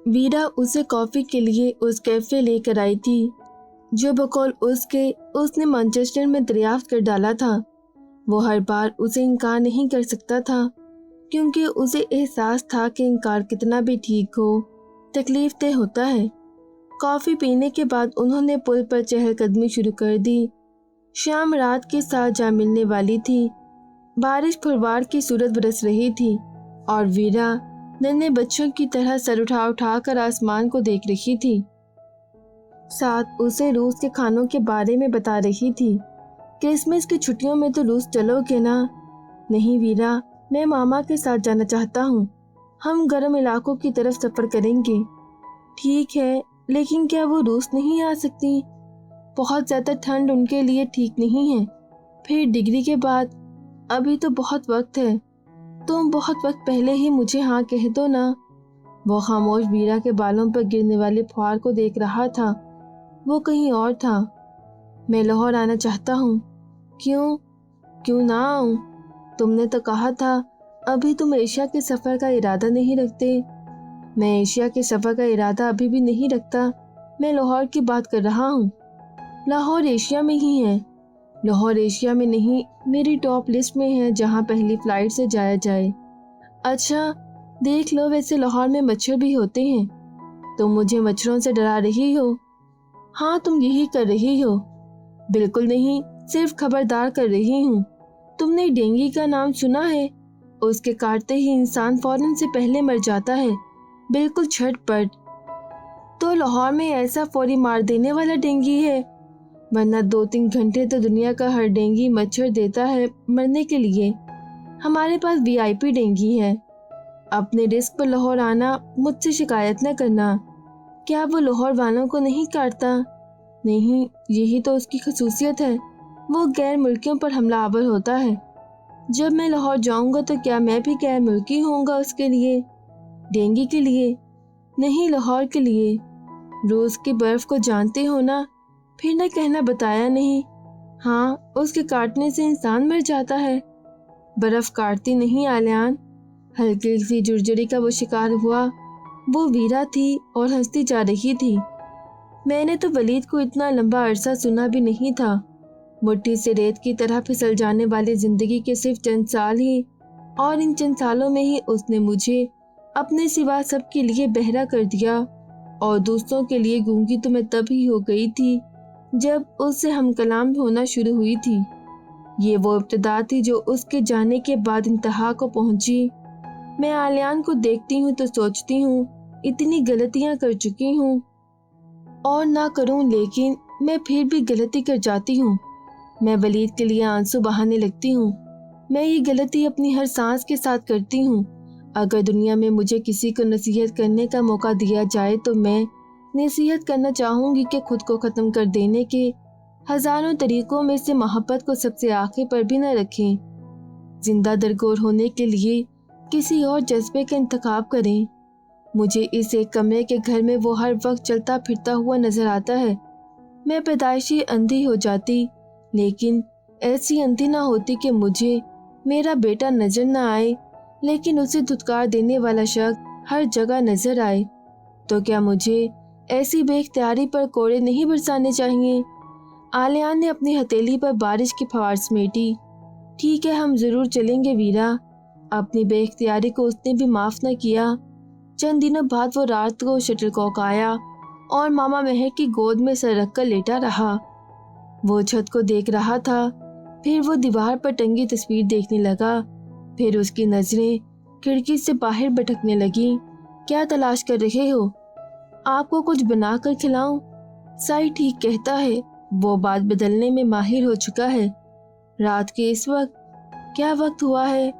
वीरा उसे कॉफ़ी के लिए उस कैफ़े लेकर आई थी जो बकौल उसने मैनचेस्टर में दरियाफ्त कर डाला था। वो हर बार उसे इनकार नहीं कर सकता था क्योंकि उसे एहसास था कि इनकार कितना भी ठीक हो, तकलीफ दह होता है। कॉफ़ी पीने के बाद उन्होंने पुल पर चहलकदमी शुरू कर दी। शाम रात के साथ जा मिलने वाली थी। बारिश फुलवार की सूरत बरस रही थी और वीरा नन्हे बच्चों की तरह सर उठा उठा कर आसमान को देख रही थी। साथ उसे रूस के खानों के बारे में बता रही थी। क्रिसमस की छुट्टियों में तो रूस चलोगे ना? नहीं वीरा, मैं मामा के साथ जाना चाहता हूँ। हम गर्म इलाकों की तरफ सफ़र करेंगे। ठीक है, लेकिन क्या वो रूस नहीं आ सकती? बहुत ज़्यादा ठंड उनके लिए ठीक नहीं है। फिर डिग्री के बाद अभी तो बहुत वक्त है। तुम बहुत वक्त पहले ही मुझे हाँ कह दो ना। वो खामोश वीरा के बालों पर गिरने वाले फुहार को देख रहा था। वो कहीं और था। मैं लाहौर आना चाहता हूँ। क्यों ना आऊँ? तुमने तो कहा था अभी तुम एशिया के सफ़र का इरादा नहीं रखते। मैं एशिया के सफ़र का इरादा अभी भी नहीं रखता। मैं लाहौर की बात कर रहा हूँ। लाहौर एशिया में ही है। लाहौर एशिया में नहीं, मेरी टॉप लिस्ट में है जहाँ पहली फ़्लाइट से जाया जाए। अच्छा, देख लो, वैसे लाहौर में मच्छर भी होते हैं। तुम मुझे मच्छरों से डरा रही हो? हाँ, तुम यही कर रही हो। बिल्कुल नहीं, सिर्फ खबरदार कर रही हूँ। तुमने डेंगू का नाम सुना है? उसके काटते ही इंसान फौरन से पहले मर जाता है, बिल्कुल झटपट। तो लाहौर में ऐसा फौरी मार देने वाला डेंगू है, वरना 2-3 घंटे तो दुनिया का हर डेंगू मच्छर देता है मरने के लिए। हमारे पास VIP डेंगू है। अपने रिस्क पर लाहौर आना, मुझसे शिकायत न करना। क्या वो लाहौर वालों को नहीं काटता? नहीं, यही तो उसकी खसूसियत है। वो गैर मुल्कियों पर हमलावर होता है। जब मैं लाहौर जाऊंगा तो क्या मैं भी गैर मुल्की होऊंगा उसके लिए? डेंगू के लिए नहीं, लाहौर के लिए। रोज की बर्फ को जानते हो ना? फिर न कहना बताया नहीं। हाँ, उसके काटने से इंसान मर जाता है। बर्फ काटती नहीं आलियान। हल्की सी जुर्जरी का वो शिकार हुआ। वो वीरा थी और हंसती जा रही थी। मैंने तो वलीद को इतना लंबा अरसा सुना भी नहीं था। मुट्ठी से रेत की तरह फिसल जाने वाली जिंदगी के सिर्फ चंद साल ही, और इन चंद सालों में ही उसने मुझे अपने सिवा सबके लिए बहरा कर दिया। और दोस्तों के लिए गूंगी तो मैं तभी हो गई थी जब उससे हम कलाम होना शुरू हुई थी। ये वो इब्तिदा थी जो उसके जाने के बाद इंतहा को पहुंची। मैं आलियान को देखती हूँ तो सोचती हूँ इतनी गलतियाँ कर चुकी हूँ और ना करूँ, लेकिन मैं फिर भी गलती कर जाती हूँ। मैं वलीद के लिए आंसू बहाने लगती हूँ। मैं ये गलती अपनी हर सांस के साथ करती हूँ। अगर दुनिया में मुझे किसी को नसीहत करने का मौका दिया जाए तो मैं नसीहत करना चाहूँगी कि खुद को ख़त्म कर देने के हज़ारों तरीक़ों में से मोहब्बत को सबसे आखिर पर भी न रखें। जिंदा दरगोर होने के लिए किसी और जज्बे का इंतखाब करें। मुझे इस एक कमरे के घर में वो हर वक्त चलता फिरता हुआ नजर आता है। मैं पैदाइशी अंधी हो जाती, लेकिन ऐसी अंधी ना होती कि मुझे मेरा बेटा नजर ना आए, लेकिन उसे धुतकार देने वाला शख्स हर जगह नजर आए। तो क्या मुझे ऐसी बेख्तियारी पर कोड़े नहीं बरसाने चाहिए? आलियान ने अपनी हथेली पर बारिश की फुहार समेटी। ठीक है, हम जरूर चलेंगे वीरा। अपनी बेख्तियारी को उसने भी माफ न किया। चंद दिनों बाद वो रात को शटलकॉक आया और मामा महर की गोद में सर रखकर लेटा रहा। वो छत को देख रहा था, फिर वो दीवार पर टंगी तस्वीर देखने लगा, फिर उसकी नजरें खिड़की से बाहर भटकने लगी। क्या तलाश कर रहे हो? आपको कुछ बनाकर खिलाऊं? साई ठीक कहता है, वो बात बदलने में माहिर हो चुका है। रात के इस वक्त क्या वक्त हुआ है?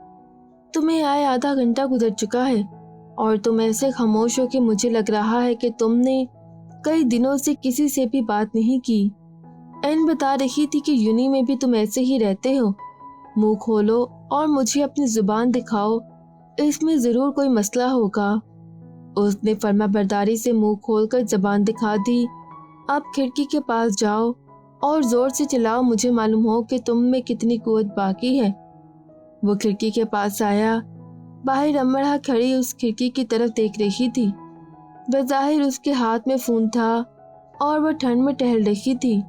तुम्हें आए आधा घंटा गुजर चुका है और तुम ऐसे खामोश हो कि मुझे लग रहा है कि तुमने कई दिनों से किसी से भी बात नहीं की। एन बता रही थी कि यूनी में भी तुम ऐसे ही रहते हो। मुंह खोलो और मुझे अपनी जुबान दिखाओ, इसमें जरूर कोई मसला होगा। उसने फर्माबरदारी से मुंह खोलकर जबान दिखा दी। अब खिड़की के पास जाओ और जोर से चिल्लाओ, मुझे मालूम हो कि तुम में कितनी कुव्वत बाकी है। वो खिड़की के पास आया। बाहर अमरा खड़ी उस खिड़की की तरफ देख रही थी। بظاہر اس کے ہاتھ میں فون تھا اور وہ ٹھنڈ میں ٹہل رہی تھی۔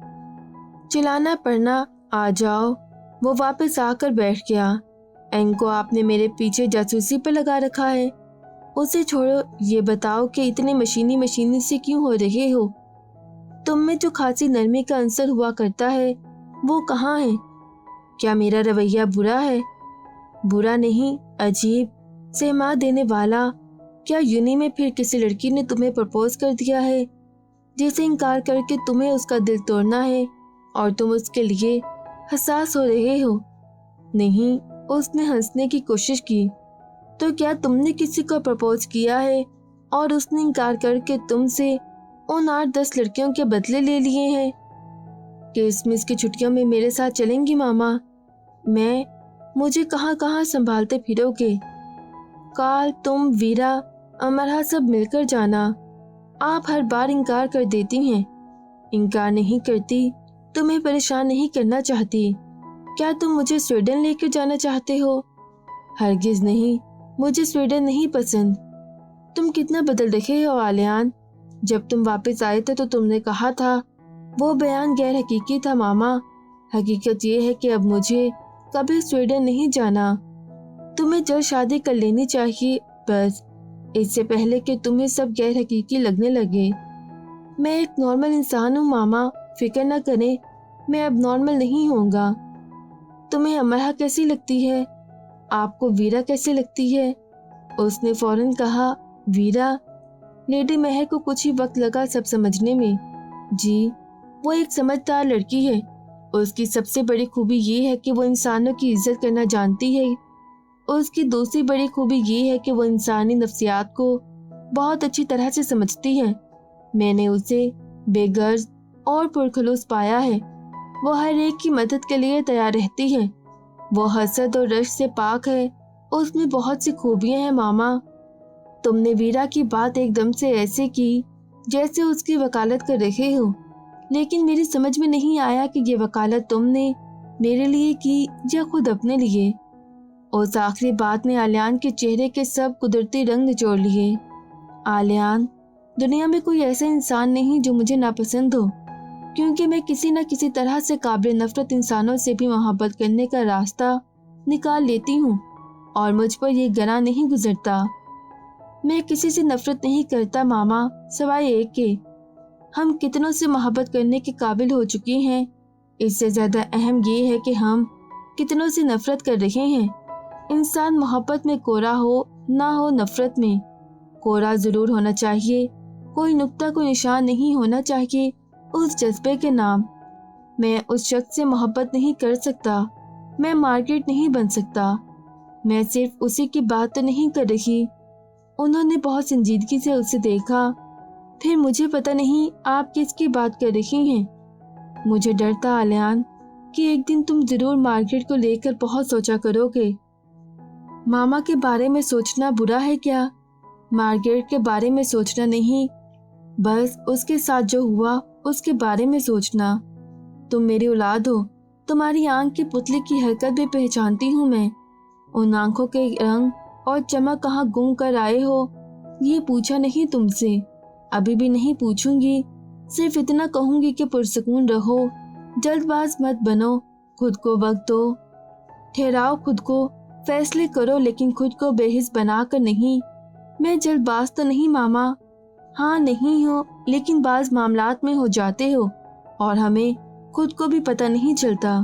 چلانا پڑنا، آ جاؤ۔ وہ واپس آ کر بیٹھ گیا۔ اینکو، آپ نے میرے پیچھے جاسوسی پر لگا رکھا ہے۔ اسے چھوڑو، یہ بتاؤ کہ اتنے مشینی سے کیوں ہو رہے ہو؟ تم میں جو خاصی نرمی کا عنصر ہوا کرتا ہے وہ کہاں ہے؟ کیا میرا رویہ برا ہے؟ برا نہیں، عجیب، سہما دینے والا۔ کیا یونی میں پھر کسی لڑکی نے تمہیں پرپوز کر دیا ہے جسے انکار کر کے تمہیں اس کا دل توڑنا ہے اور تم اس کے لیے حساس ہو رہے ہو؟ نہیں، اس نے ہنسنے کی کوشش کی۔ تو کیا تم نے کسی کو پرپوز کیا ہے اور اس نے انکار کر کے تم سے ان 8-10 لڑکیوں کے بدلے لے لیے ہیں؟ کرسمس کی چھٹیوں میں میرے ساتھ چلیں گی ماما؟ مجھے کہاں کہاں سنبھالتے پھرو گے؟ کال، تم، ویرا، امرہ سب مل کر جانا۔ آپ ہر بار انکار کر دیتی ہیں۔ انکار نہیں کرتی، تمہیں پریشان نہیں کرنا چاہتی۔ کیا تم مجھے سویڈن لے کر جانا چاہتے ہو؟ ہرگز نہیں، مجھے سویڈن نہیں پسند۔ تم کتنا بدل رہے ہو آلیان۔ جب تم واپس آئے تھے تو تم نے کہا تھا وہ بیان غیر حقیقی تھا ماما۔ حقیقت یہ ہے کہ اب مجھے کبھی سویڈن نہیں جانا۔ تمہیں جلد شادی کر لینی چاہیے بس، اس سے پہلے کہ تمہیں سب غیر حقیقی لگنے لگے۔ میں ایک نارمل انسان ہوں ماما، فکر نہ کریں، میں اب نارمل نہیں ہوں گا۔ تمہیں امرہ کیسی لگتی ہے؟ آپ کو ویرا کیسی لگتی ہے؟ اس نے فوراً کہا، ویرا۔ لیڈی مہر کو کچھ ہی وقت لگا سب سمجھنے میں۔ جی، وہ ایک سمجھدار لڑکی ہے۔ اس کی سب سے بڑی خوبی یہ ہے کہ وہ انسانوں کی عزت کرنا جانتی ہے۔ اس کی دوسری بڑی خوبی یہ ہے کہ وہ انسانی نفسیات کو بہت اچھی طرح سے سمجھتی ہے۔ میں نے اسے بے غرض اور پرخلوص پایا ہے۔ وہ ہر ایک کی مدد کے لیے تیار رہتی ہے۔ وہ حسد اور رشک سے پاک ہے۔ اس میں بہت سی خوبیاں ہیں ماما۔ تم نے ویرا کی بات ایک دم سے ایسے کی جیسے اس کی وکالت کر رہے ہو، لیکن میری سمجھ میں نہیں آیا کہ یہ وکالت تم نے میرے لیے کی یا خود اپنے لیے۔ اس آخری بات نے آلیان کے چہرے کے سب قدرتی رنگ نچوڑ لیے۔ آلیان، دنیا میں کوئی ایسا انسان نہیں جو مجھے ناپسند ہو، کیونکہ میں کسی نہ کسی طرح سے قابل نفرت انسانوں سے بھی محبت کرنے کا راستہ نکال لیتی ہوں، اور مجھ پر یہ گناہ نہیں گزرتا۔ میں کسی سے نفرت نہیں کرتا ماما، سوائے ایک کے۔ ہم کتنوں سے محبت کرنے کے قابل ہو چکے ہیں۔ اس سے زیادہ اہم یہ ہے کہ ہم کتنوں سے نفرت کر رہے ہیں۔ انسان محبت میں کورا ہو نہ ہو نفرت میں، کورا ضرور ہونا چاہیے۔ کوئی نقطہ، کوئی نشان نہیں ہونا چاہیے اس جذبے کے نام۔ میں اس شخص سے محبت نہیں کر سکتا، میں مارگریٹ نہیں بن سکتا۔ میں صرف اسی کی بات تو نہیں کر رہی۔ انہوں نے بہت سنجیدگی سے اسے دیکھا۔ پھر مجھے پتہ نہیں آپ کس کی بات کر رہی ہیں۔ مجھے ڈر تھا آلیان کہ ایک دن تم ضرور مارگریٹ کو لے کر بہت سوچا کرو گے۔ ماما کے بارے میں سوچنا برا ہے کیا؟ مارگریٹ کے بارے میں سوچنا نہیں، بس اس کے ساتھ جو ہوا اس کے بارے میں سوچنا۔ تم میری اولاد ہو، تمہاری آنکھ کے پتلے کی حرکت بھی پہچانتی ہوں میں۔ ان آنکھوں کے رنگ اور چمک کہاں گم کر آئے ہو یہ پوچھا نہیں تم سے، ابھی بھی نہیں پوچھوں گی۔ صرف اتنا کہوں گی کہ پرسکون رہو، جلد باز مت بنو، خود کو وقت دو، ٹھہراؤ خود کو، فیصلے کرو لیکن خود کو بے حس بنا کر نہیں۔ میں جلد باز تو نہیں ماما۔ ہاں نہیں ہو، لیکن بعض معاملات میں ہو جاتے ہو اور ہمیں خود کو بھی پتہ نہیں چلتا۔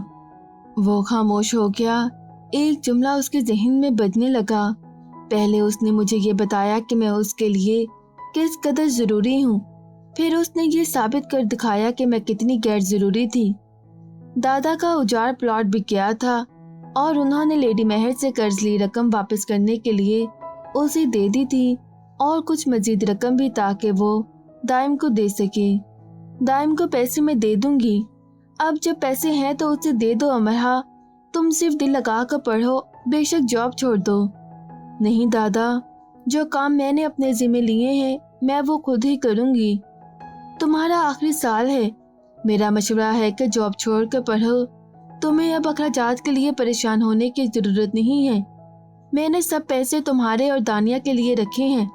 وہ خاموش ہو گیا۔ ایک جملہ اس کے ذہن میں بجنے لگا۔ پہلے اس نے مجھے یہ بتایا کہ میں اس کے لیے کس قدر ضروری ہوں، پھر اس نے یہ ثابت کر دکھایا کہ میں کتنی غیر ضروری تھی۔ دادا کا اجاڑ پلاٹ بک گیا تھا اور انہوں نے لیڈی مہر سے قرض لی رقم واپس کرنے کے لیے اسے دے دی تھی، اور کچھ مزید رقم بھی تاکہ وہ دائم کو دے سکے۔ دائم کو پیسے میں دے دوں گی۔ اب جب پیسے ہیں تو اسے دے دو امرہ، تم صرف دل لگا کر پڑھو، بے شک جاب چھوڑ دو۔ نہیں دادا، جو کام میں نے اپنے ذمہ لیے ہیں میں وہ خود ہی کروں گی۔ تمہارا آخری سال ہے، میرا مشورہ ہے کہ جاب چھوڑ کر پڑھو۔ تمہیں اب اخراجات کے لیے پریشان ہونے کی ضرورت نہیں ہے۔ میں نے سب پیسے تمہارے اور دانیہ کے لیے رکھے ہیں۔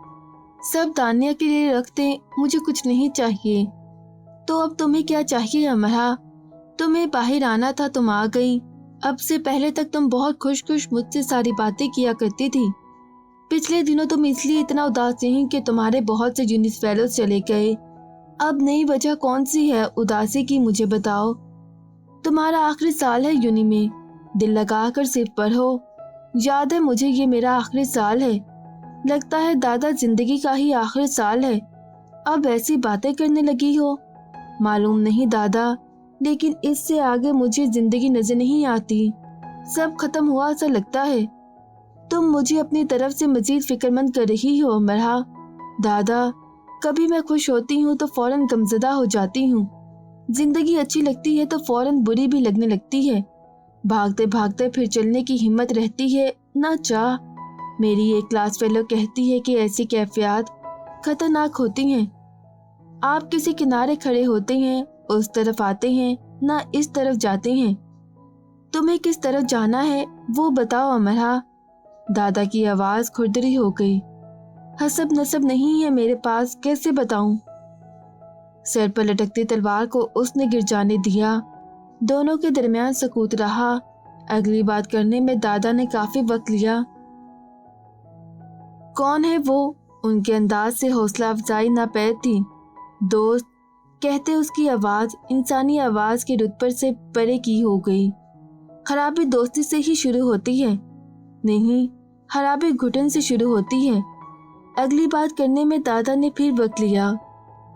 सब दानिया के लिए रख दें, मुझे कुछ नहीं चाहिए। तो अब तुम्हें क्या चाहिए अमरा? तुम्हें बाहर आना था, तुम आ गई। अब से पहले तक तुम बहुत खुश खुश मुझसे सारी बातें किया करती थी। पिछले दिनों तुम इसलिए इतना उदास नहीं कि तुम्हारे बहुत से यूनिस फेलोज चले गए। अब नई वजह कौन सी है उदासी की, मुझे बताओ। तुम्हारा आखिरी साल है यूनि में, दिल लगाकर सिर्फ पढ़ो। याद है मुझे, ये मेरा आखिरी साल है। लगता है दादा जिंदगी का ही आखिरी साल है। अब ऐसी बातें करने लगी हो। मालूम नहीं दादा, लेकिन इससे आगे मुझे जिंदगी नजर नहीं आती। सब खत्म हुआ सा लगता है। तुम मुझे अपनी तरफ से मजीद फिक्रमंद कर रही हो अमरा। दादा, कभी मैं खुश होती हूँ तो फौरन गमज़दा हो जाती हूँ। जिंदगी अच्छी लगती है तो फौरन बुरी भी लगने लगती है। भागते भागते फिर चलने की हिम्मत रहती है ना चाह। मेरी एक क्लास फेलो कहती है कि ऐसी कैफियत खतरनाक होती हैं। आप किसी किनारे खड़े होते हैं, उस तरफ आते हैं, ना इस तरफ जाते हैं। तुम्हें किस तरफ जाना है वो बताओ अमरा। दादा की आवाज खुरदरी हो गई। हसब नसब नहीं है मेरे पास, कैसे बताऊं? सर पर लटकती तलवार को उसने गिर जाने दिया। दोनों के दरमियान सकूत रहा। अगली बात करने में दादा ने काफी वक्त लिया। कौन है वो? उनके अंदाज से हौसला अफजाई नापैद थी। दोस्त कहते उसकी आवाज इंसानी आवाज की रुत पर से परे की हो गई। खराबी दोस्ती से ही शुरू होती है। नहीं, खराबी घुटन से शुरू होती है। अगली बात करने में दादा ने फिर वक्त लिया।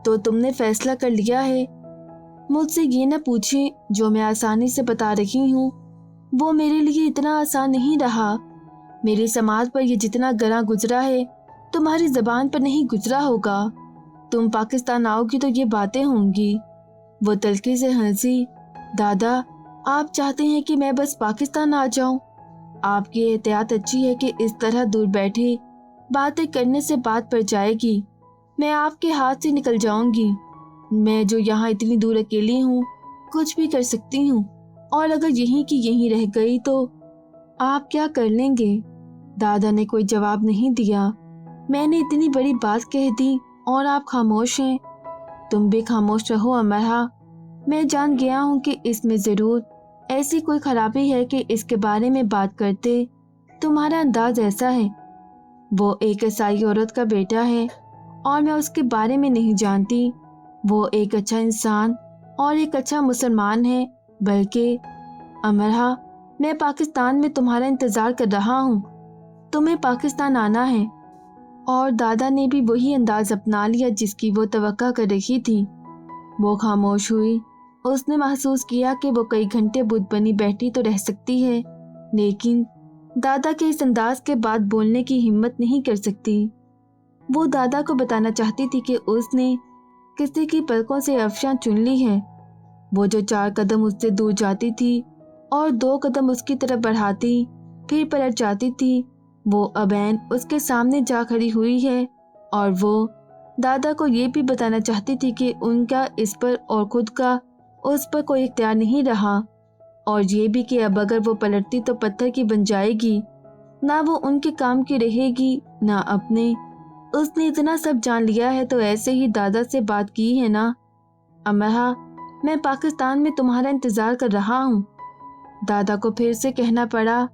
तो तुमने फैसला कर लिया है? मुझसे ये न पूछे, जो मैं आसानी से बता रही हूँ वो मेरे लिए इतना आसान नहीं रहा। मेरी समाज पर ये जितना गरा गुजरा है तुम्हारी जबान पर नहीं गुजरा होगा। तुम पाकिस्तान आओगी तो ये बातें होंगी। वो तल्खी से हंसी। दादा, आप चाहते हैं कि मैं बस पाकिस्तान आ जाऊं? आपकी एहतियात अच्छी है कि इस तरह दूर बैठे बातें करने से बात पड़ जाएगी। मैं आपके हाथ से निकल जाऊंगी। मैं जो यहाँ इतनी दूर अकेली हूँ, कुछ भी कर सकती हूँ। और अगर यहीं की यहीं रह गई तो आप क्या कर लेंगे? दादा ने कोई जवाब नहीं दिया। मैंने इतनी बड़ी बात कह दी और आप खामोश हैं। तुम भी खामोश रहो अमरा। मैं जान गया हूँ कि इसमें जरूर ऐसी कोई खराबी है कि इसके बारे में बात करते तुम्हारा अंदाज ऐसा है। वो एक ईसाई औरत का बेटा है और मैं उसके बारे में नहीं जानती। वो एक अच्छा इंसान और एक अच्छा मुसलमान है। बल्कि अमरा, मैं पाकिस्तान में तुम्हारा इंतज़ार कर रहा हूँ। तुम्हें पाकिस्तान आना है। और दादा ने भी वही अंदाज अपना लिया जिसकी वो तवक्का कर रही थी। वो खामोश हुई। उसने महसूस किया कि वो कई घंटे बुत बनी बैठी तो रह सकती है, लेकिन दादा के इस अंदाज के बाद बोलने की हिम्मत नहीं कर सकती। वो दादा को बताना चाहती थी कि उसने किसी की पलकों से अफशां चुन ली है। वो जो 4 कदम उससे दूर जाती थी और 2 कदम उसकी तरफ बढ़ाती फिर पलट जाती थी, वो अबैन उसके सामने जा खड़ी हुई है। और वो दादा को ये भी बताना चाहती थी कि उनका इस पर और खुद का उस पर कोई इख्तियार नहीं रहा। और ये भी कि अब अगर वो पलटती तो पत्थर की बन जाएगी, ना वो उनके काम की रहेगी ना अपने। उसने इतना सब जान लिया है तो ऐसे ही दादा से बात की है ना। अमरा, मैं पाकिस्तान में तुम्हारा इंतजार कर रहा हूँ। दादा को फिर से कहना पड़ा।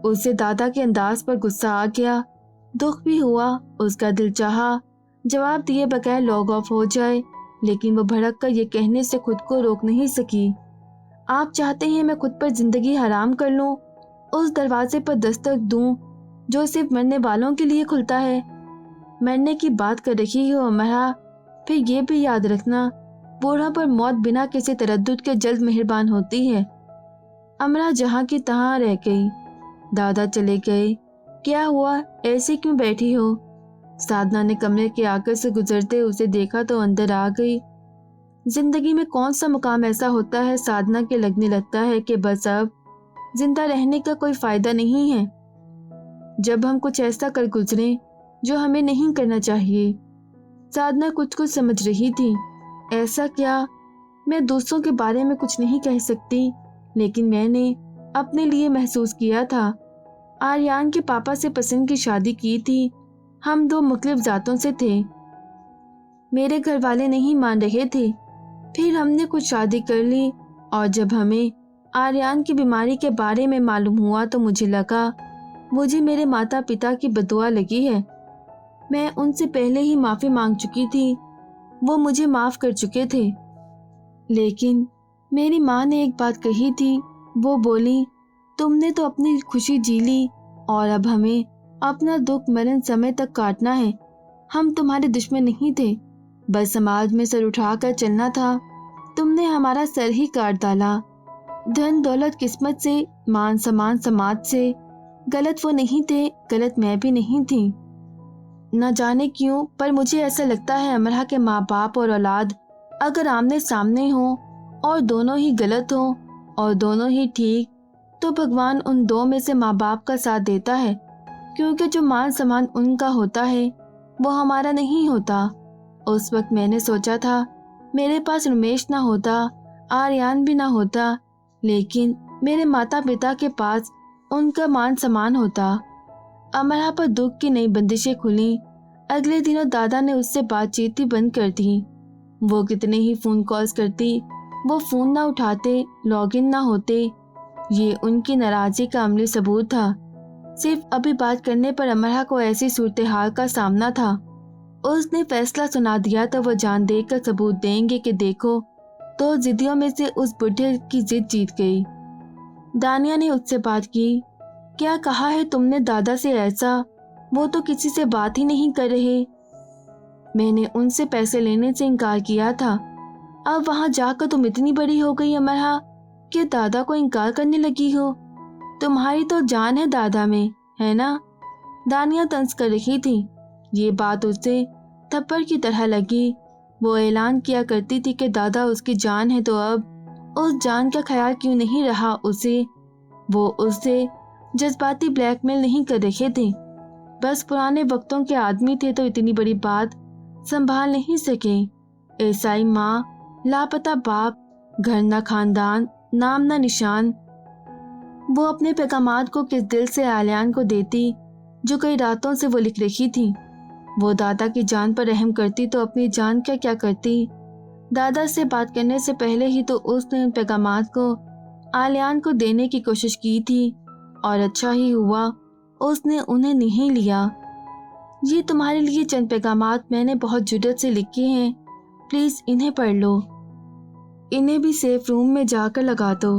उसे दादा के अंदाज पर गुस्सा आ गया, दुख भी हुआ। उसका दिल चाहा जवाब दिए बगैर लॉग ऑफ हो जाए, लेकिन वो भड़क कर ये कहने से खुद को रोक नहीं सकी। आप चाहते हैं मैं खुद पर जिंदगी हराम कर लूं, उस दरवाजे पर दस्तक दूं जो सिर्फ मरने वालों के लिए खुलता है? मरने की बात कर रही हो अमरा। फिर ये भी याद रखना, बूढ़ा पर मौत बिना किसी तरद्दुद के जल्द मेहरबान होती है। अमरा जहाँ की तहाँ रह गई। दादा चले गए। क्या हुआ, ऐसे क्यों बैठी हो? साधना ने कमरे के आगे से गुजरते उसे देखा तो अंदर आ गई। जिंदगी में कौन सा मुकाम ऐसा होता है, साधना के लगने लगता है कि बस अब जिंदा रहने का कोई फायदा नहीं है। जब हम कुछ ऐसा कर गुजरें जो हमें नहीं करना चाहिए। साधना कुछ समझ रही थी। ऐसा क्या? मैं दूसरों के बारे में कुछ नहीं कह सकती, लेकिन मैंने अपने लिए महसूस किया था। आर्यान के पापा से पसंद की शादी की थी। ہم دو مختلف ذاتوں سے تھے۔ میرے گھر والے نہیں مان رہے تھے، پھر ہم نے کچھ شادی کر لی، اور جب ہمیں آریان کی بیماری کے بارے میں معلوم ہوا تو مجھے لگا مجھے میرے ماتا پتا کی بددعا لگی ہے۔ میں ان سے پہلے ہی معافی مانگ چکی تھی، وہ مجھے معاف کر چکے تھے، لیکن میری ماں نے ایک بات کہی تھی۔ وہ بولی، تم نے تو اپنی خوشی جی لی اور اب ہمیں اپنا دکھ مرن سمے تک کاٹنا ہے۔ ہم تمہارے دشمن نہیں تھے، بس سماج میں سر اٹھا کر چلنا تھا۔ تم نے ہمارا سر ہی کاٹ ڈالا۔ دھن دولت قسمت سے، مان سمان سماج سے، غلط وہ نہیں تھے، غلط میں بھی نہیں تھی۔ نہ جانے کیوں پر مجھے ایسا لگتا ہے امرا کے ماں باپ اور اولاد اگر آمنے سامنے ہوں اور دونوں ہی غلط ہوں اور دونوں ہی ٹھیک، تو بھگوان ان دو میں سے ماں باپ کا ساتھ دیتا ہے، کیونکہ جو مان سمان ان کا ہوتا ہے وہ ہمارا نہیں ہوتا۔ اس وقت میں نے سوچا تھا میرے پاس رمیش نہ ہوتا، آریان بھی نہ ہوتا، لیکن میرے ماتا پتا کے پاس ان کا مان سمان ہوتا۔ امرا پر دکھ کی نئی بندشیں کھلیں۔ اگلے دنوں دادا نے اس سے بات چیت ہی بند کر دی۔ وہ کتنے ہی فون کالز کرتی، وہ فون نہ اٹھاتے، لاگ ان نہ ہوتے۔ یہ ان کی ناراضی کا عملی ثبوت تھا۔ صرف ابھی بات کرنے پر امرا کو ایسی صورتحال کا سامنا تھا۔ اس نے فیصلہ سنا دیا تو وہ جان دے کر ثبوت دیں گے کہ دیکھو، دو ضدیوں میں سے اس بڈھے کی ضد جیت گئی۔ دانیہ نے اس سے بات کی، کیا کہا ہے تم نے دادا سے ایسا؟ وہ تو کسی سے بات ہی نہیں کر رہے۔ میں نے ان سے پیسے لینے سے انکار کیا تھا۔ اب وہاں جا کر تم اتنی بڑی ہو گئی امرا کہ دادا کو انکار کرنے لگی ہو۔ تمہاری تو جان ہے دادا میں، ہے نا؟ دانیہ طنز کر رہی تھی۔ یہ بات اسے تھپڑ کی طرح لگی۔ وہ اعلان کیا کرتی تھی کہ دادا اس کی جان ہے، تو اب اس جان کا خیال کیوں نہیں رہا اسے؟ وہ اسے جذباتی بلیک میل نہیں کر رہے تھے، بس پرانے وقتوں کے آدمی تھے تو اتنی بڑی بات سنبھال نہیں سکے۔ عیسائی ماں، لاپتہ باپ، گھر نہ خاندان، نام نہ نشان۔ وہ اپنے پیغامات کو کس دل سے آلیان کو دیتی جو کئی راتوں سے وہ لکھ رہی تھی۔ وہ دادا کی جان پر رحم کرتی تو اپنی جان کا کیا کرتی؟ دادا سے بات کرنے سے پہلے ہی تو اس نے ان پیغامات کو آلیان کو دینے کی کوشش کی تھی، اور اچھا ہی ہوا اس نے انہیں نہیں لیا۔ یہ تمہارے لیے چند پیغامات میں نے بہت جرات سے لکھے ہیں، پلیز انہیں پڑھ لو۔ انہیں بھی سیف روم میں جا کر لگا دو۔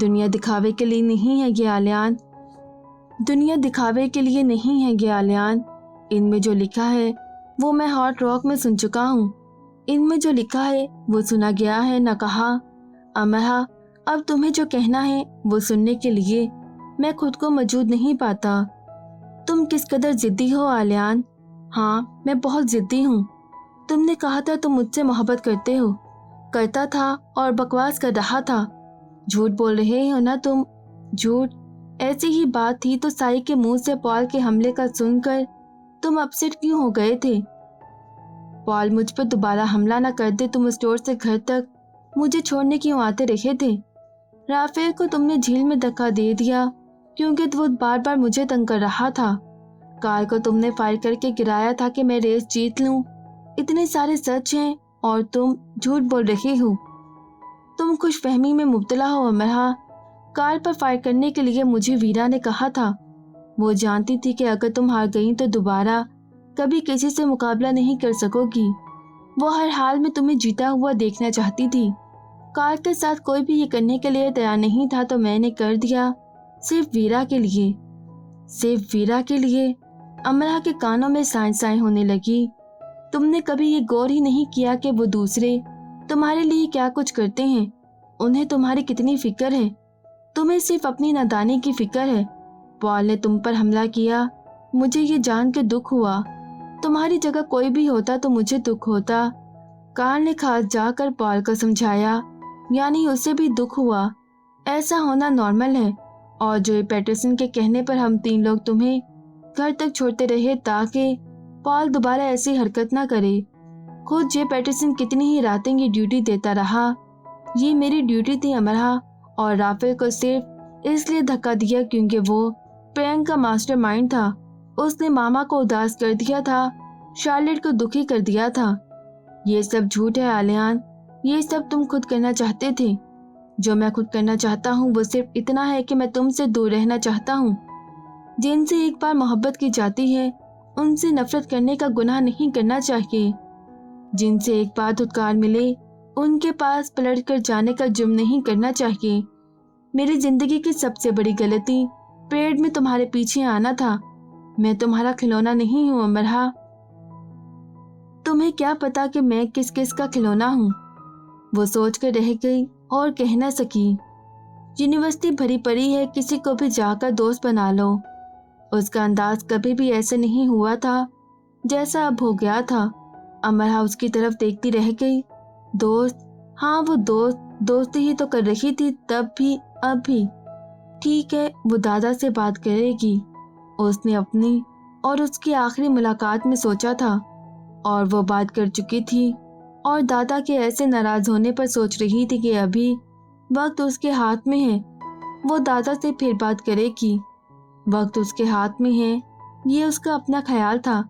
دنیا دکھاوے کے لیے نہیں ہے یہ آلیان، دنیا دکھاوے کے لیے نہیں ہے یہ آلیان۔ ان میں جو لکھا ہے وہ میں ہارٹ راک میں سن چکا ہوں، ان میں جو لکھا ہے وہ سنا گیا ہے، نہ کہا۔ امرا، اب تمہیں جو کہنا ہے وہ سننے کے لیے میں خود کو موجود نہیں پاتا۔ تم کس قدر ضدی ہو آلیان۔ ہاں، میں بہت ضدی ہوں۔ تم نے کہا تھا تم مجھ سے محبت کرتے ہو، کرتا تھا اور بکواس کر رہا تھا۔ جھوٹ بول رہے ہو نا تم، جھوٹ۔ ایسی ہی بات تھی تو سائی کے منہ سے پال کے حملے کا سن کر تم اپسیٹ کیوں ہو گئے تھے؟ پال مجھ پر دوبارہ حملہ نہ کر دے، تم اسٹور سے گھر تک مجھے چھوڑنے کیوں آتے رہے تھے؟ رافیل کو تم نے جھیل میں دھکا دے دیا کیونکہ وہ بار بار مجھے تنگ کر رہا تھا۔ کار کو تم نے فائر کر کے گرایا تھا کہ میں ریس جیت لوں۔ اتنے سارے سچ ہیں اور تم جھوٹ بول رہے ہو۔ تم خوش فہمی میں مبتلا ہو امرا۔ کار پر فائر کرنے کے لیے مجھے ویرا نے کہا تھا۔ وہ جانتی تھی کہ اگر تم ہار گئی تو دوبارہ کبھی کسی سے مقابلہ نہیں کر سکو گی۔ وہ ہر حال میں تمہیں جیتا ہوا دیکھنا چاہتی تھی۔ کار کے ساتھ کوئی بھی یہ کرنے کے لیے تیار نہیں تھا تو میں نے کر دیا، صرف ویرا کے لیے، صرف ویرا کے لیے۔ امرا کے کانوں میں سائیں سائیں ہونے لگی۔ تم نے کبھی یہ غور ہی نہیں کیا کہ وہ دوسرے تمہارے لیے کیا کچھ کرتے ہیں؟ انہیں تمہاری کتنی فکر ہے؟ تمہیں صرف اپنی نادانی کی فکر ہے۔ پال نے تم پر حملہ کیا، مجھے یہ جان کے دکھ ہوا۔ تمہاری جگہ کوئی بھی ہوتا تو مجھے دکھ ہوتا۔ کارل نے خاص جا کر پال کو سمجھایا، یعنی اسے بھی دکھ ہوا۔ ایسا ہونا نارمل ہے، اور جو پیٹرسن کے کہنے پر ہم تین لوگ تمہیں گھر تک چھوڑتے رہے تاکہ پال دوبارہ ایسی حرکت نہ کرے۔ خود جے پیٹرسن کتنی ہی راتیں یہ ڈیوٹی دیتا رہا۔ یہ میری ڈیوٹی تھی امرا، اور رافیل کو صرف اس لیے دھکا دیا کیونکہ وہ پرینک کا ماسٹر مائنڈ تھا۔ उसने मामा को उदास कर दिया था, शार्लेट को दुखी कर दिया था। ये सब झूठ है आलियान, ये सब तुम खुद करना चाहते थे। जो मैं खुद करना चाहता हूँ वो सिर्फ इतना है कि मैं तुमसे दूर रहना चाहता हूँ। जिनसे एक बार मोहब्बत की जाती है उनसे नफरत करने का गुनाह नहीं करना चाहिए। जिनसे एक बार धुतकार मिले उनके पास पलट कर जाने का जुर्म नहीं करना चाहिए। मेरी जिंदगी की सबसे बड़ी गलती परेड में तुम्हारे पीछे आना था। मैं तुम्हारा खिलौना नहीं हूँ अमरहा। तुम्हें क्या पता कि मैं किस किस का खिलौना हूँ। वो सोच कर रह गई और कह न सकी। यूनिवर्सिटी भरी पड़ी है, किसी को भी जाकर दोस्त बना लो। उसका अंदाज कभी भी ऐसा नहीं हुआ था जैसा अब हो गया था। अमरहा उसकी तरफ देखती रह गई। दोस्त, हाँ वो दोस्ती ही तो कर रही थी तब भी अब भी। ठीक है, वो दादा से बात करेगी। उसने अपनी और उसकी आखिरी मुलाकात में सोचा था और वो बात कर चुकी थी और दादा के ऐसे नाराज होने पर सोच रही थी कि अभी वक्त उसके हाथ में है। वो दादा से फिर बात करेगी। वक्त उसके हाथ में है, ये उसका अपना ख्याल था,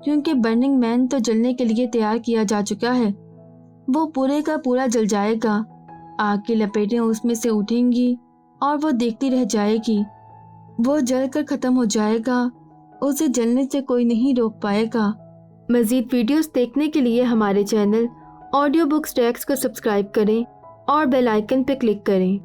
क्योंकि बर्निंग मैन तो जलने के लिए तैयार किया जा चुका है। वो पूरे का पूरा जल जाएगा। आग की लपेटें उसमें से उठेंगी और वो देखती रह जाएगी। वो जल कर खत्म हो जाएगा। उसे जलने से कोई नहीं रोक पाएगा। मज़ीद वीडियोस देखने के लिए हमारे चैनल ऑडियो बुक्स टैक्स को सब्सक्राइब करें और बेल आइकन पर क्लिक करें।